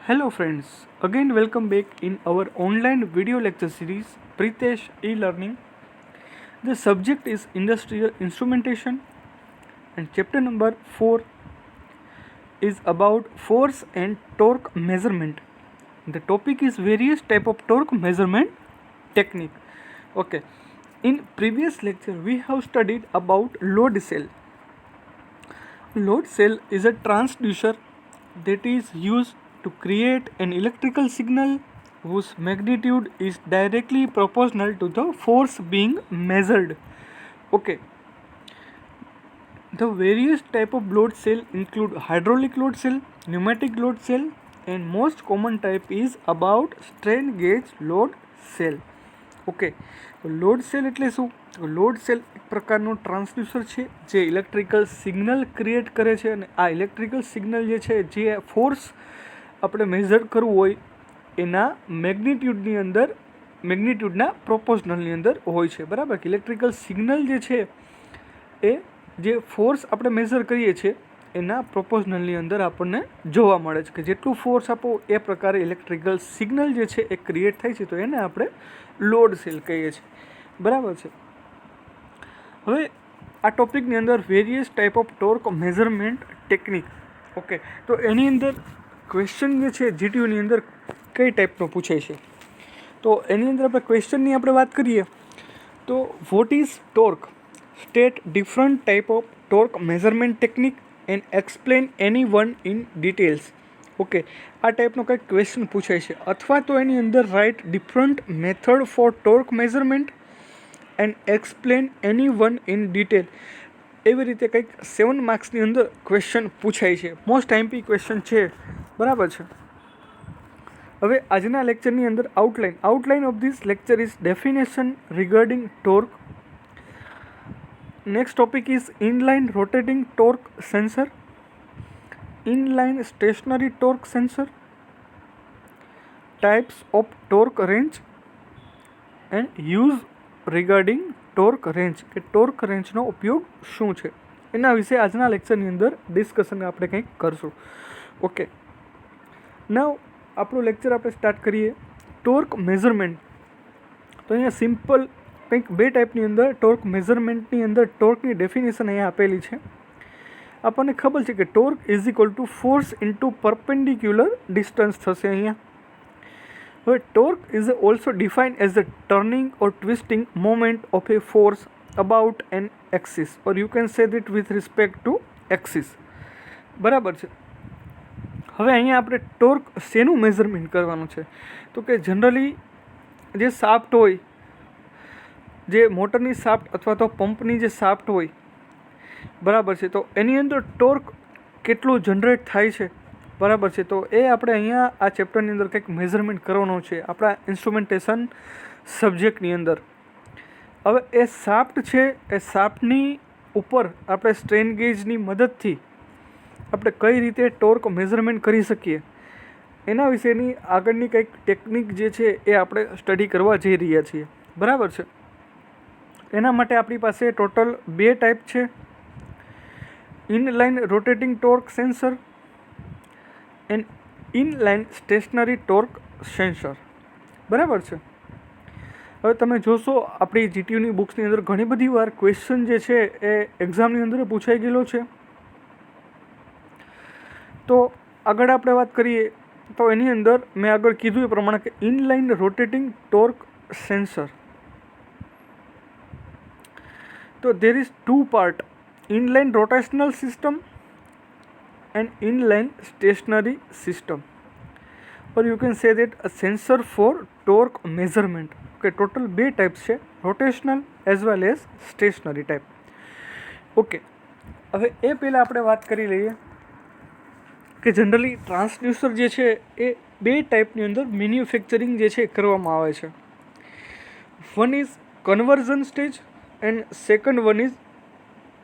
Hello friends, again welcome back in our online video lecture series Pritesh e-learning. The subject is industrial instrumentation and chapter number 4 is about force and torque measurement. The topic is various type of torque measurement technique. Okay. In previous lecture we have studied about load cell. Load cell is a transducer that is used to create an electrical signal whose magnitude is directly proportional to the force being measured. Okay. The various type of load cell include hydraulic load cell, pneumatic load cell, and most common type is about strain gauge load cell. Okay, તો load cell એટલે શું? તો load cell એક પ્રકારનું transducer છે જે electrical signal create કરે છે અને આ ઇલેક્ટ્રિકલ સિગ્નલ જે છે જે ફોર્સ આપણે મેઝર કરવું હોય એના મેગ્નિટ્યુડના પ્રોપોર્શનલની અંદર હોય છે, બરાબર? કે ઇલેક્ટ્રિકલ સિગ્નલ જે છે એ જે ફોર્સ આપણે મેઝર કરીએ છીએ એના પ્રોપોર્શનલની અંદર આપણને જોવા મળે છે કે જેટલું ફોર્સ આપો એ પ્રકારે ઇલેક્ટ્રિકલ સિગ્નલ જે છે એ ક્રિએટ થાય છે, તો એને આપણે લોડ સેલ કહીએ છીએ, બરાબર છે? હવે આ ટોપિકની અંદર various type of torque measurement technique. Okay, તો એની અંદર ક્વેશ્ચન જે છે જીટીયુની અંદર કઈ ટાઈપનો પૂછાય છે, તો એની અંદર આપણે ક્વેશ્ચનની આપણે વાત કરીએ તો what is torque, state different type of torque measurement technique and explain any one in details. Okay, આ ટાઈપનો કંઈક ક્વેશ્ચન પૂછાય છે, અથવા તો એની અંદર write different method for torque measurement and explain any one in detail. એવી રીતે કંઈક 7 માર્ક્સની અંદર ક્વેશ્ચન પૂછાય છે. મોસ્ટ આઈએમપી ક્વેશ્ચન છે, બરાબર છે? હવે આજના લેક્ચરની અંદર outline of this lecture is definition regarding torque. Next topic is inline rotating torque sensor, inline stationary torque sensor, types of torque range and use regarding torque range કે torque રેન્જનો ઉપયોગ શું છે એના વિશે આજના લેક્ચરની અંદર ડિસ્કશન આપણે કંઈક કરશું. ઓકે, નાવ આપણું લેક્ચર આપણે સ્ટાર્ટ કરીએ. Torque measurement. તો અહીંયા સિમ્પલ કંઈક બે ટાઈપની અંદર ટોર્ક મેઝરમેન્ટની અંદર ટોર્કની ડેફિનેશન અહીંયા આપેલી છે. આપણને ખબર છે કે torque is equal to force into perpendicular distance થશે અહીંયા. હવે torque is also defined as a turning or twisting moment of a force about an axis or you can say that with respect to axis, બરાબર છે? હવે અહીંયા આપણે torque શેનું measurement કરવાનું છે? તો કે જનરલી જે શાફ્ટ હોય, જે મોટરની શાફ્ટ અથવા તો પંપની જે શાફ્ટ હોય, બરાબર છે, તો એની અંદર ટોર્ક કેટલું જનરેટ થાય છે, બરાબર છે? તો એ આપણે અહીંયા આ ચેપ્ટરની અંદર કંઈક મેઝરમેન્ટ કરવાનું છે આપણા ઇન્સ્ટ્રુમેન્ટેશન સબ્જેક્ટની અંદર. હવે એ શાફ્ટ છે, એ શાફ્ટની ઉપર આપણે સ્ટ્રેન ગેજની મદદથી આપણે કઈ રીતે ટોર્ક મેઝરમેન્ટ કરી શકીએ એના વિશેની આગળની કંઈક ટેકનિક જે છે એ આપણે સ્ટડી કરવા જઈ રહ્યા છીએ, બરાબર છે? એના માટે આપણી પાસે ટોટલ 2 ટાઈપ છે, inline rotating torque sensor and inline stationary torque sensor, બરાબર છે? હવે તમે જોશો આપણી જીટીયુની બુક્સની અંદર ઘણી બધી વાર ક્વેશ્ચન જે છે એ એક્ઝામની અંદર પૂછાઈ ગયેલો છે. તો આગળ આપણે વાત કરીએ તો એની અંદર મેં આગળ કીધું એ પ્રમાણે કે ઇનલાઇન રોટેટિંગ ટોર્ક સેન્સર. તો there is 2 part, inline rotational system and inline stationary system, or you can say that a sensor for torque measurement. Okay, total 2 types છે, rotational as well as stationary type. Okay, હવે એ પહેલાં આપણે વાત કરી લઈએ કે generally transducer જે છે એ 2 ટાઈપની અંદર મેન્યુફેક્ચરિંગ જે છે કરવામાં આવે છે. One is conversion stage and second one is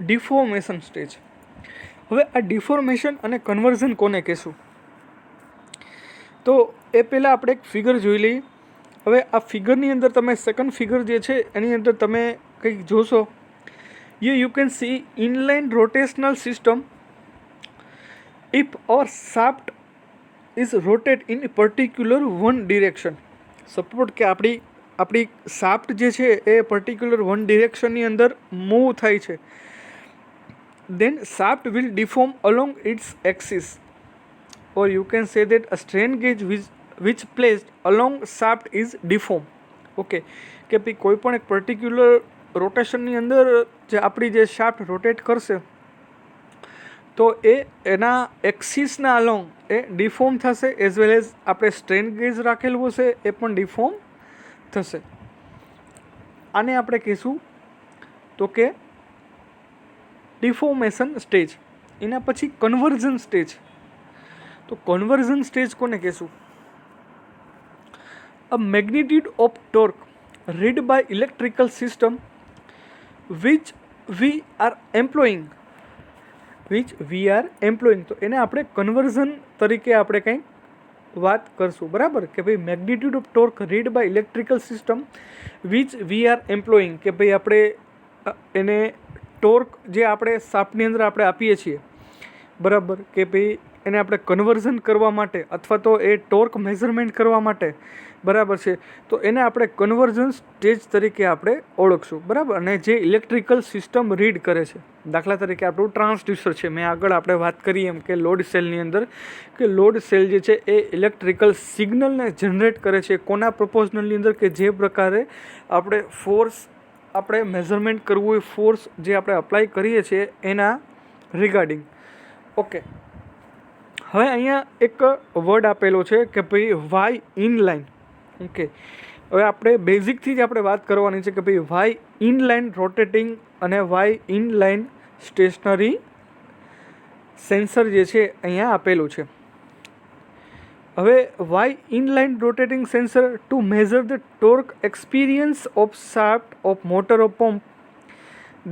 deformation stage. હવે આ ડિફોર્મેશન અને કન્વર્ઝન કોને કહેશું? તો એ પહેલાં આપણે એક ફિગર જોઈ લઈએ. હવે આ ફિગરની અંદર તમે સેકન્ડ ફિગર જે છે એની અંદર તમે કંઈક જોશો, you can see inline rotational system. If our shaft is rotate in particular one direction. Suppose કે આપણી શાફ્ટ જે છે એ પર્ટિક્યુલર વન ડિરેક્શનની અંદર મૂવ થાય છે, then shaft will deform along its axis, or you can say that a strain gauge which placed along shaft is deformed. Okay, કે ભાઈ કોઈ પણ એક પર્ટિક્યુલર રોટેશનની અંદર જે આપણી જે શાફ્ટ રોટેટ કરશે તો એના એક્સિસના અલોંગ એ ડિફોર્મ થશે, એઝ વેલ એઝ આપણે સ્ટ્રેન ગેજ રાખેલું હશે એ પણ ડિફોર્મ થશે. આને આપણે કહીશું તો કે ડિફોર્મેશન સ્ટેજ. એના પછી કન્વર્ઝન સ્ટેજ. તો કન્વર્ઝન સ્ટેજ કોને કહેશું? Uh magnitude of torque read by electrical system which we are employing. તો એને આપણે કન્વર્ઝન તરીકે આપણે કંઈક વાત કરશું, બરાબર? કે ભાઈ magnitude of torque read by electrical system which we are employing, કે ભાઈ આપણે એને ટોર્ક જે આપણે શાફ્ટની અંદર આપણે આપીએ છીએ, બરાબર, કે ભાઈ એને આપણે કન્વર્ઝન કરવા માટે અથવા તો એ ટોર્ક મેઝરમેન્ટ કરવા માટે, બરાબર છે, તો એને આપણે કન્વર્ઝન સ્ટેજ તરીકે આપણે ઓળખશું, બરાબર. અને જે ઇલેક્ટ્રિકલ સિસ્ટમ રીડ કરે છે, દાખલા તરીકે આપણું ટ્રાન્સડ્યુસર છે, મેં આગળ આપણે વાત કરી એમ કે લોડ સેલની અંદર કે લોડ સેલ જે છે એ ઇલેક્ટ્રિકલ સિગ્નલને જનરેટ કરે છે. કોના પ્રપોઝનલની અંદર? કે જે પ્રકારે આપણે ફોર્સ આપણે મેઝરમેન્ટ કરવું હોય, ફોર્સ જે આપણે અપ્લાય કરીએ છીએ એના રિગાર્ડિંગ. ઓકે, હવે અહીંયા એક વર્ડ આપેલો છે કે ભાઈ વાય ઇનલાઇન. ઓકે, હવે આપણે બેઝિકથી જ આપણે વાત કરવાની છે કે ભાઈ વાય ઇનલાઇન રોટેટિંગ અને વાય ઇનલાઇન સ્ટેશનરી સેન્સર જે છે અહીંયા આપેલું છે. હવે why inline rotating sensor to measure the torque experience of shaft of motor of pump.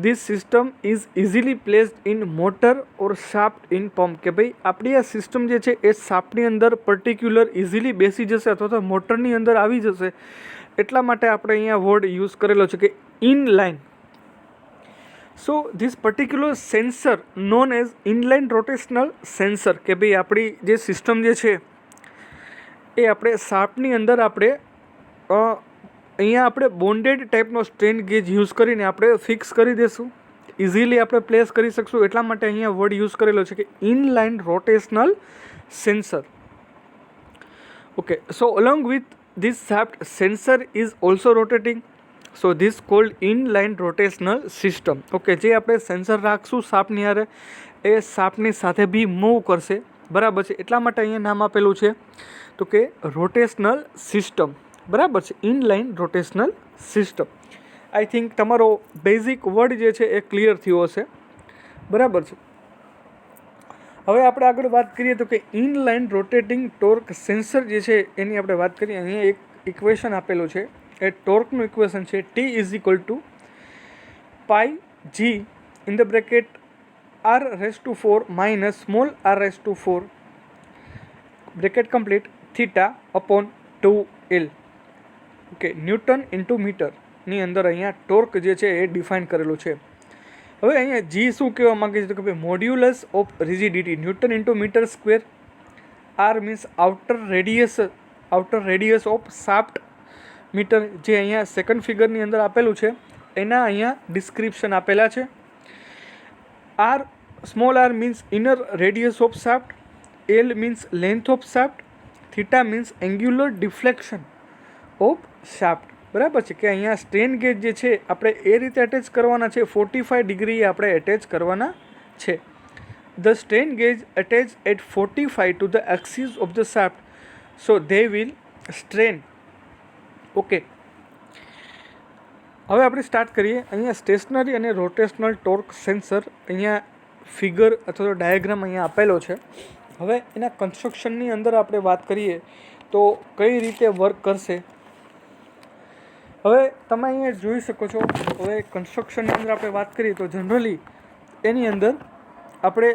This system is easily placed in motor or shaft in pump. કે ભાઈ આપણી આ સિસ્ટમ જે છે એ શાફ્ટની અંદર પર્ટિક્યુલર ઇઝીલી બેસી જશે અથવા તો મોટરની અંદર આવી જશે, એટલા માટે આપણે અહીંયા વર્ડ યુઝ કરેલો છે કે inline. So this particular sensor known as inline rotational sensor, કે ભાઈ આપણી જે સિસ્ટમ જે છે એ આપણે શાફ્ટની અંદર આપણે અહીંયા આપણે બોન્ડેડ ટાઈપનો સ્ટ્રેન ગેજ યુઝ કરીને આપણે ફિક્સ કરી દઈશું, ઇઝીલી આપણે પ્લેસ કરી શકશું, એટલા માટે અહીંયા વર્ડ યુઝ કરેલો છે કે inline rotational sensor. Okay, so along with this shaft sensor is also rotating, so this cold inline rotational system. Okay, જે આપણે સેન્સર રાખશું શાફ્ટની હારે એ શાફ્ટની સાથે બી મૂવ કરશે, બરાબર છે, એટલા માટે અહીંયા નામ આપેલું છે તો કે રોટેશનલ સિસ્ટમ, બરાબર છે, inline rotational system. I think તમારો બેઝિક વર્ડ જે છે એ ક્લિયર થયો હશે, બરાબર છે. હવે આપણે આગળ વાત કરીએ તો કે ઇનલાઇન રોટેટિંગ ટોર્ક સેન્સર જે છે એની આપણે વાત કરીએ. અહીંયા એક ઇક્વેશન આપેલું છે, એ ટોર્કનું ઇક્વેશન છે T is equal to pi G in the bracket r⁴ minus small r⁴ bracket complete theta upon 2L. Okay, newton into મીટરની અંદર અહીંયા ટોર્ક જે છે એ ડિફાઇન કરેલું છે. હવે અહીંયા જી શું કહેવા માગે છે તો કે ભાઈ modulus of rigidity newton into metre square. R means outer radius of shaft metre, જે અહીંયા સેકન્ડ ફિગરની અંદર આપેલું છે એના અહીંયા ડિસ્ક્રિપ્શન આપેલા છે. R small R means inner radius of shaft, L means length of shaft, theta means angular deflection of shaft, બરાબર છે. કે અહીંયા સ્ટ્રેન ગેજ જે છે આપણે એ રીતે અટેચ કરવાના છે, 45 ડિગ્રી આપણે એટેચ કરવાના છે. The strain gauge attach at 45 to the axis of the shaft, so they will strain. Okay, હવે આપણે સ્ટાર્ટ કરીએ. અહીંયા સ્ટેશનરી અને રોટેશનલ ટોર્ક સેન્સર અહીંયા ફિગર અથવા તો ડાયાગ્રામ અહીંયા આપેલો છે. હવે એના કન્સ્ટ્રક્શનની અંદર આપણે વાત કરીએ તો કઈ રીતે વર્ક કરશે. હવે તમે અહીંયા જોઈ શકો છો. હવે કન્સ્ટ્રક્શનની અંદર આપણે વાત કરીએ તો જનરલી એની અંદર આપણે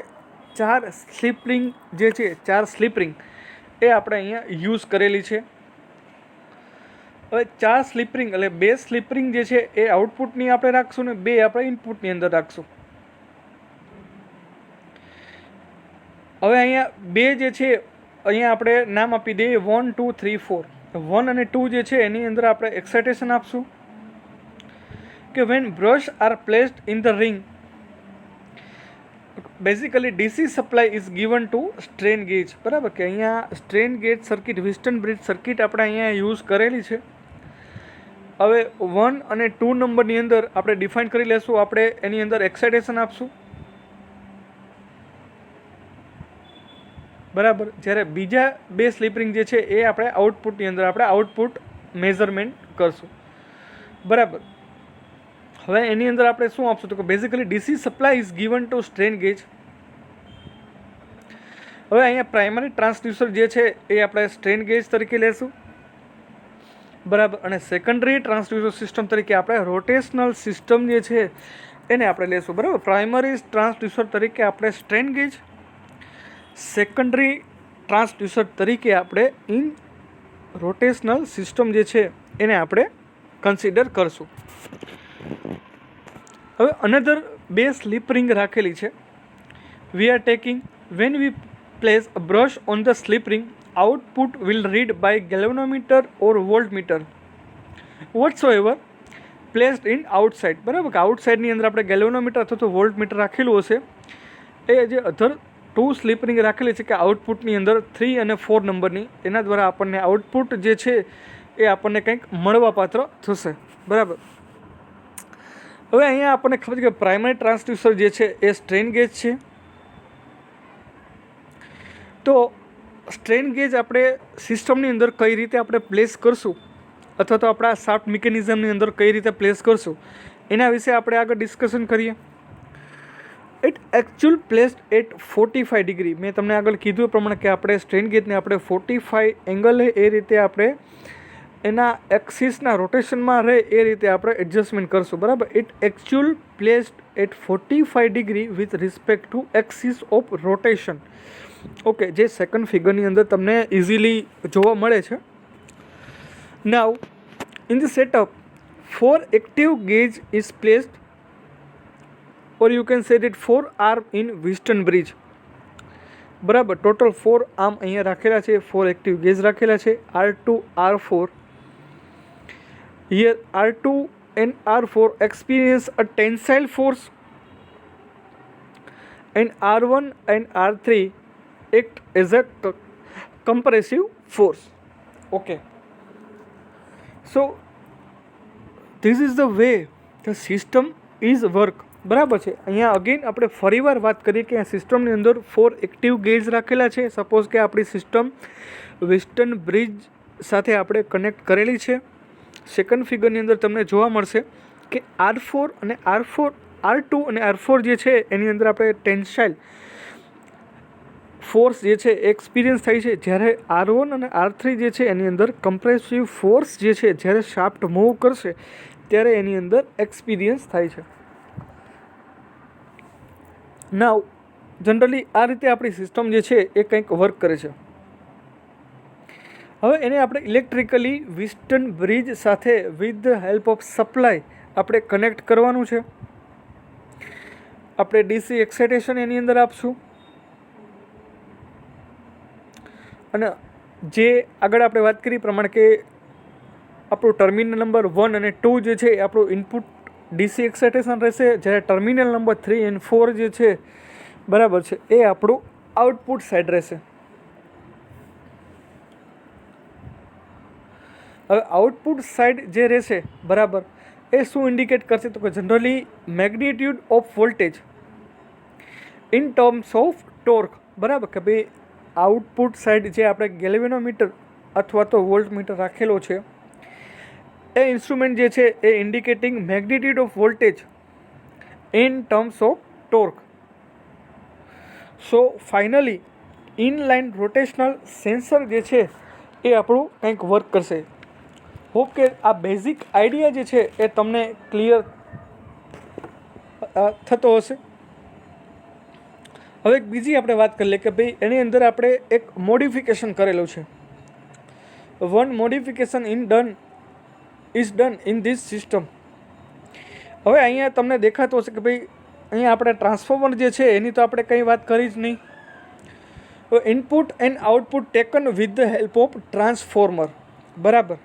4 સ્લીપ રિંગ જે છે, 4 સ્લીપ રિંગ એ આપણે અહીંયા યુઝ કરેલી છે. હવે 4 સ્લીપ રિંગ એટલે 2 સ્લીપ રિંગ જે છે એ આઉટપુટની આપણે રાખશું ને 2 આપણે ઇનપુટની અંદર રાખશું. હવે અહીંયા 2 જે છે અહીંયા આપણે નામ આપી દઈએ 1 2 3 4. 1 અને 2 જે છે એની અંદર આપણે એક્સાઇટેશન આપશું કે when brush are placed in the ring, basically DC supply is given to strain gauge. બરાબર, કે અહીંયા strain gauge circuit, Wheatstone bridge circuit આપણે અહીંયા યુઝ કરેલી છે. હવે 1 અને 2 નંબરની અંદર આપણે ડિફાઇન કરી લેશું, આપણે એની અંદર એક્સાઇટેશન આપશું. બરાબર, જ્યારે બીજા બે સ્લીપ રિંગ જે છે એ આપણે આઉટપુટની અંદર આપણે આઉટપુટ મેઝરમેન્ટ કરશું. બરાબર, હવે એની અંદર આપણે શું આપશું તો કે basically DC supply is given to strain gauge. હવે અહીંયા પ્રાઇમરી ટ્રાન્સડ્યુસર જે છે એ આપણે સ્ટ્રેન ગેજ તરીકે લેશું. બરાબર, અને સેકન્ડરી ટ્રાન્સડ્યુસર સિસ્ટમ તરીકે આપણે રોટેશનલ સિસ્ટમ જે છે એને આપણે લેશું. બરાબર, પ્રાઇમરી ટ્રાન્સડ્યુસર તરીકે આપણે સ્ટ્રેન ગેજ, સેકન્ડરી ટ્રાન્સડ્યુસર તરીકે આપણે ઇન રોટેશનલ સિસ્ટમ જે છે એને આપણે કન્સિડર કરશું. હવે અનધર બે સ્લીપ રિંગ રાખેલી છે. We are taking when we place a brush on the slip ring, output will read by galvanometer or voltmeter whatsoever placed in outside. બરાબર, કે આઉટસાઇડની અંદર આપણે ગેલ્વેનોમીટર અથવા તો વોલ્ટમીટર રાખેલું હશે. એ જે અધર 2 સ્લીપ રિંગ રાખેલી છે કે આઉટપુટની અંદર 3 અને 4 નંબરની, એના દ્વારા આપણને આઉટપુટ જે છે એ આપણને કંઈક મળવાપાત્ર થશે. બરાબર, હવે અહીંયા આપણને ખબર છે કે પ્રાઇમરી ટ્રાન્સડ્યુસર જે છે એ સ્ટ્રેન ગેજ છે. તો સ્ટ્રેન ગેજ આપણે સિસ્ટમની અંદર કઈ રીતે આપણે પ્લેસ કરશું અથવા તો આપણા શાફ્ટ મિકેનિઝમની અંદર કઈ રીતે પ્લેસ કરશું એના વિશે આપણે આગળ ડિસ્કશન કરીએ. It actual placed at 45 degree. મેં તમને આગળ કીધું એ પ્રમાણે કે આપણે સ્ટ્રેન ગેજને આપણે 45 એંગલે એ રીતે આપણે એના એક્સિસના રોટેશનમાં રહે એ રીતે આપણે એડજસ્ટમેન્ટ કરશું. બરાબર, it actual placed at 45 degree with respect to axis of rotation. Okay, જે સેકન્ડ ફિગરની અંદર તમને ઇઝીલી જોવા મળે છે. Now in the setup 4 active gauge is placed, or you can say that 4 arm in Wheatstone bridge. બરાબર, total 4 arm અહીંયા રાખેલા છે, 4 એક્ટિવ ગેજ રાખેલા છે, R2 R4. Here R2 and R4 experience a tensile force and R1 and R3 act as a compressive force. Okay, so this is the way the system is work. બરાબર છે. અહીંયા again આપણે ફરીવાર વાત કરીએ કે આ સિસ્ટમની અંદર 4 એક્ટિવ ગેજ રાખેલા છે. સપોઝ કે આપણી સિસ્ટમ વેસ્ટર્ન બ્રિજ સાથે આપણે કનેક્ટ કરેલી છે. સેકન્ડ ફિગરની અંદર તમને જોવા મળશે કે R4 અને R2 અને R4 જે છે એની અંદર આપણે ટેન્સાઇલ ફોર્સ જે છે એક્સપિરિયન્સ થાય છે, જ્યારે R1 અને R3 જે છે એની અંદર કમ્પ્રેસિવ ફોર્સ જે છે જ્યારે શાફ્ટ મૂવ કરશે ત્યારે એની અંદર એક્સપિરિયન્સ થાય છે. નાવ જનરલી આ રીતે આપણી સિસ્ટમ જે છે એ કંઈક વર્ક કરે છે. હવે એને આપણે ઇલેક્ટ્રિકલી વ્હીટસ્ટોન બ્રિજ સાથે with the help of supply આપણે કનેક્ટ કરવાનું છે. આપણે ડીસી એક્સાઇટેશન એની અંદર આપશું અને જે આગળ આપણે વાત કરી પ્રમાણે કે આપણું ટર્મિનલ નંબર 1 અને 2 જે છે એ આપણું ઇનપુટ ડીસી એક્સાઇટેશન રહેશે, જ્યારે ટર્મિનલ નંબર 3 અને 4 જે છે બરાબર છે એ આપણું આઉટપુટ સાઈડ રહેશે. હવે આઉટપુટ સાઈડ જે રહેશે બરાબર એ શું ઇન્ડિકેટ કરશે તો કે generally magnitude of voltage in terms of torque. બરાબર, કે ભાઈ આઉટપુટ સાઈડ જે આપણે ગેલ્વેનોમીટર અથવા તો વોલ્ટમીટર રાખેલો છે એ ઇન્સ્ટ્રુમેન્ટ જે છે એ indicating magnitude of voltage in terms of torque. So finally inline rotational sensor જે છે એ આપણું કંઈક વર્ક કરશે. હોપ કે આ બેઝિક આઈડિયા જે છે એ તમને ક્લિયર થતો હશે. હવે એક બીજી આપણે વાત કરી લઈએ કે ભાઈ એની અંદર આપણે એક મોડિફિકેશન કરેલું છે. One modification is done in this system. હવે અહીંયા તમને દેખાતું હશે કે ભાઈ અહીંયા આપણે ટ્રાન્સફોર્મર જે છે એની તો આપણે કંઈ વાત કરી જ નહીં. Input and output taken with the help of transformer. બરાબર.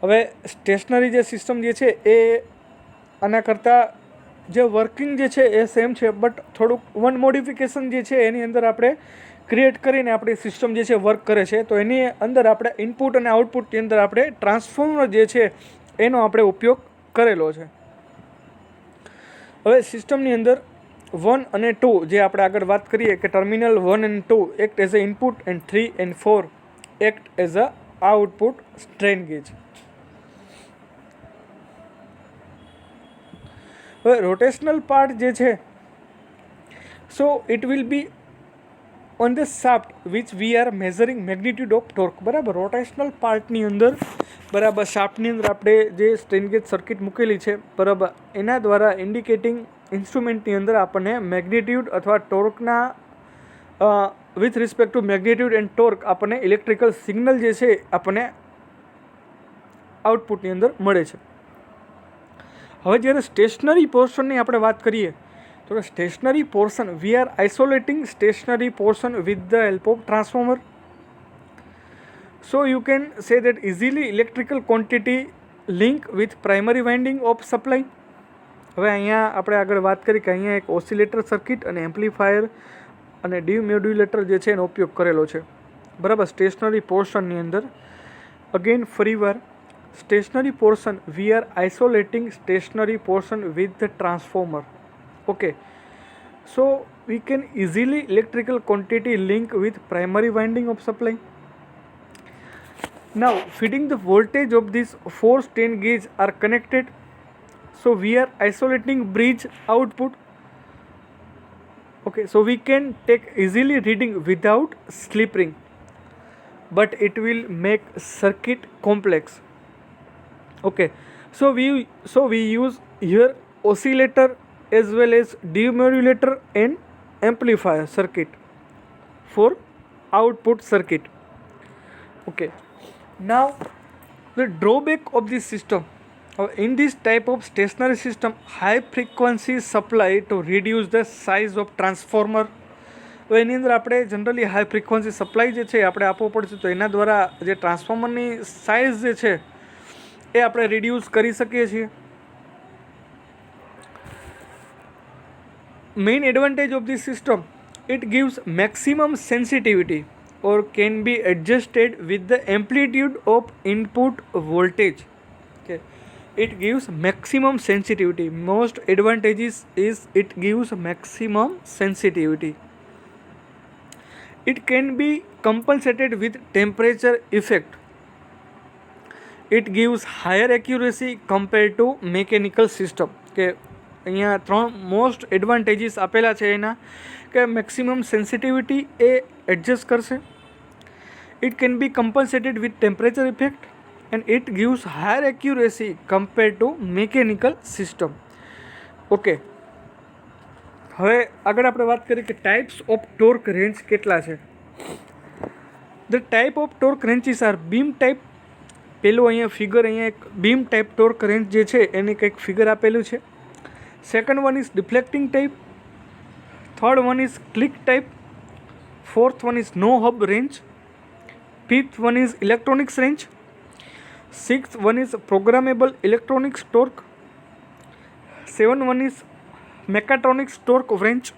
હવે સ્ટેશનરી જે સિસ્ટમ જે છે એ આના કરતાં જે વર્કિંગ જે છે એ સેમ છે, બટ થોડુંક વન મોડિફિકેશન જે છે એની અંદર આપણે ક્રિએટ કરીને આપણી સિસ્ટમ જે છે વર્ક કરે છે. તો એની અંદર આપણે ઇનપુટ અને આઉટપુટની અંદર આપણે ટ્રાન્સફોર્મર જે છે એનો આપણે ઉપયોગ કરેલો છે. હવે સિસ્ટમની અંદર 1 અને 2 જે આપણે આગળ વાત કરીએ કે ટર્મિનલ 1 અને 2 act as a input and 3 and 4 act as a output strain gauge. હવે રોટેશનલ પાર્ટ જે છે, so it will be on the shaft which we R measuring magnitude of torque. બરાબર. રોટેશનલ પાર્ટની અંદર બરાબર શાફ્ટની અંદર આપણે જે સ્ટ્રેન ગેજ સર્કિટ મૂકેલી છે બરાબર, એના દ્વારા ઇન્ડિકેટિંગ ઇન્સ્ટ્રુમેન્ટની અંદર આપણને મેગ્નિટ્યુડ અથવા ટોર્કના with respect to magnitude and torque આપણને ઇલેક્ટ્રિકલ સિગ્નલ જે છે આપણને આઉટપુટની અંદર મળે છે. હવે જ્યારે સ્ટેશનરી પોર્શનની આપણે વાત કરીએ તો stationary portion we are isolating stationary portion with the help of transformer. So you can say that easily electrical quantity link with primary winding of supply. હવે અહીંયા આપણે આગળ વાત કરી કે અહીંયા એક ઓસિલેટર સર્કિટ અને એમ્પ્લીફાયર અને ડીમોડ્યુલેટર જે છે એનો ઉપયોગ કરેલો છે. બરાબર. સ્ટેશનરી પોર્શનની અંદર અગેન ફરીવાર stationary portion we are isolating stationary portion with the transformer. Okay. So we can easily electrical quantity link with primary winding of supply. Now feeding the voltage of these 4 strain gauge are connected, so we are isolating bridge output. Okay, so we can take easily reading without slip ring, but it will make circuit complex. Okay, so we use here oscillator as well as demodulator and amplifier circuit for output circuit. Okay. Now the drawback of this system, in this type of stationary system, high frequency supply to reduce the size of transformer. તો એની અંદર આપણે generally high frequency supply જે છે આપણે આપવો પડશે, તો એના દ્વારા જે ટ્રાન્સફોર્મરની સાઇઝ જે છે એ આપણે રિડ્યુસ કરી શકીએ છીએ. Main advantage of this system, it gives maximum sensitivity or can be adjusted with the amplitude of input voltage. Okay, it gives maximum sensitivity. Most advantages is it gives maximum sensitivity. It can be compensated with temperature effect. It gives higher accuracy compared to mechanical system. કે અહીંયા 3 most advantages આપેલા છે એના કે maximum sensitivity એ adjust કરશે. It can be compensated with temperature effect and it gives higher accuracy compared to mechanical system. Okay. હવે આગળ આપણે વાત કરીએ કે ટાઈપ્સ ઓફ ટોર્ક રેન્જ કેટલા છે. The type of torque ranges are beam type. પેલું અહીંયા ફિગર, અહીંયા એક બીમ ટાઈપ ટોર્ક રેન્જ જે છે એની કંઈક ફિગર આપેલું છે. Second one is deflecting type. Third one is click type. Fourth one is no hub range. Fifth one is electronics range. Sixth one is programmable electronics torque. Seven one is mechatronics torque range.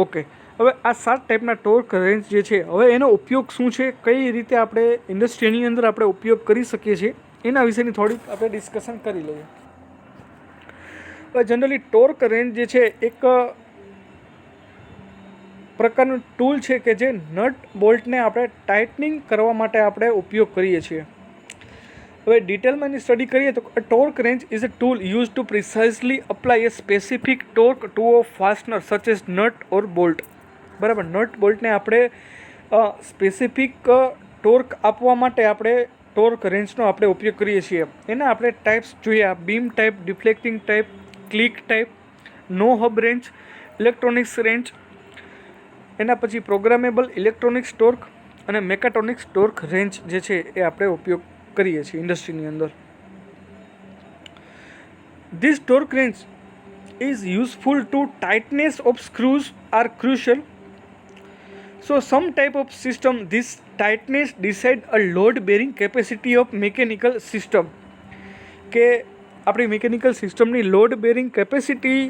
Okay. હવે આ 7 ટાઈપના torque range જે છે, હવે એનો ઉપયોગ શું છે, કઈ રીતે આપણે ઇન્ડસ્ટ્રીની અંદર આપણે ઉપયોગ કરી શકીએ છીએ, એના વિશેની થોડીક આપણે ડિસ્કશન કરી લઈએ. હવે જનરલી ટોર્ક રેન્જ જે છે એક પ્રકારનું ટૂલ છે કે જે નટ બોલ્ટને આપણે ટાઇટનિંગ કરવા માટે આપણે ઉપયોગ કરીએ છીએ. હવે ડિટેલમાં એની સ્ટડી કરીએ તો torque range is a tool use to પ્રિસાઇઝલી apply A specific torque to a fastener such as nut or bolt. બરાબર. નટ બોલ્ટને આપણે સ્પેસિફિક ટોર્ક આપવા માટે આપણે ટોર્ક રેન્જનો આપણે ઉપયોગ કરીએ છીએ. એના આપણે ટાઈપ્સ જોઈએ: beam type, deflecting type, click type, no hub range, electronics range, એના પછી પ્રોગ્રામેબલ ઇલેક્ટ્રોનિક્સ ટોર્ક અને મેકાટ્રોનિક્સ ટોર્ક રેન્જ જે છે એ આપણે ઉપયોગ કરીએ છીએ ઇન્ડસ્ટ્રીની અંદર. This torque range is useful to tightness of screws are crucial. So some type of system, this tightness decide a load bearing capacity of mechanical system. કે આપણી મિકેનિકલ સિસ્ટમની લોડ બેરિંગ કેપેસિટી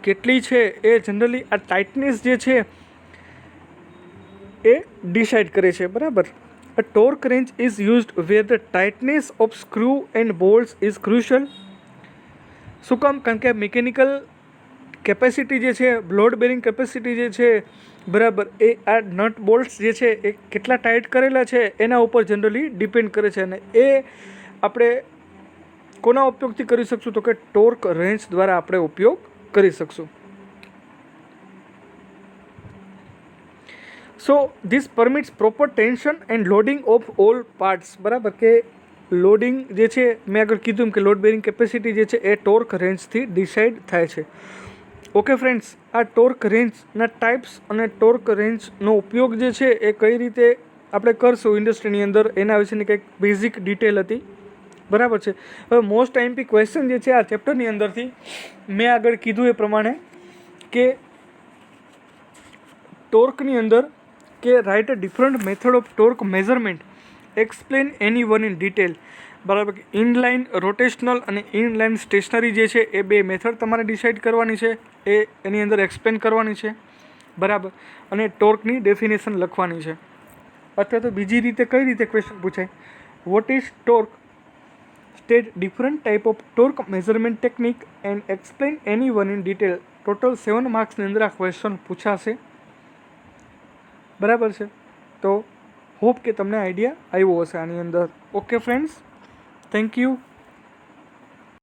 કેટલી છે એ જનરલી આ tightness જે છે એ decide કરે છે, બરાબર. A torque range is used where the tightness of screw and bolts is crucial. શું કામ? કારણ કે મિકેનિકલ કેપેસિટી જે છે, લોડ બેરિંગ કેપેસિટી જે છે, બરાબર, એ આ નટ બોલ્ટ્સ જે છે એ કેટલા ટાઈટ કરેલા છે એના ઉપર જનરલી ડિપેન્ડ કરે છે. અને એ આપણે કોના ઉપયોગથી કરી શકશું? તો કે ટોર્ક રેન્જ દ્વારા આપણે ઉપયોગ કરી શકશું. So this permits proper tension and loading of all parts, બરાબર. કે લોડિંગ જે છે, મેં આગળ કીધું કે લોડ બેરિંગ કેપેસિટી જે છે એ ટોર્ક રેન્જથી ડિસાઇડ થાય છે. ઓકે ફ્રેન્ડ્સ, આ ટોર્ક રેન્જના ટાઈપ્સ અને ટોર્ક રેન્જનો ઉપયોગ જે છે એ કઈ રીતે આપણે કરશું ઇન્ડસ્ટ્રીની અંદર એના વિશેની કંઈક બેઝિક ડિટેલ હતી, બરાબર છે. હવે મોસ્ટ આઈએમપી ક્વેશ્ચન જે છે આ ચેપ્ટરની અંદરથી મેં આગળ કીધું એ પ્રમાણે કે ટોર્કની અંદર કે write a different method of torque measurement, explain any one in detail, બરાબર. ઇનલાઇન રોટેશનલ અને ઇનલાઇન સ્ટેશનરી જે છે એ બે મેથડ તમારે ડિસાઇડ કરવાની છે, એ એની અંદર એક્સપ્લેન કરવાની છે, બરાબર. અને ટોર્કની ડેફિનેશન લખવાની છે. અથવા તો બીજી રીતે કઈ રીતે ક્વેશ્ચન પૂછાય, what is torque, state different type of torque measurement technique and explain any one in detail. Total 7 માર્ક્સની અંદર આ ક્વેશ્ચન પૂછાશે, બરાબર છે. તો હોપ કે તમને આઈડિયા આવ્યો હશે આની અંદર. Okay friends, thank you.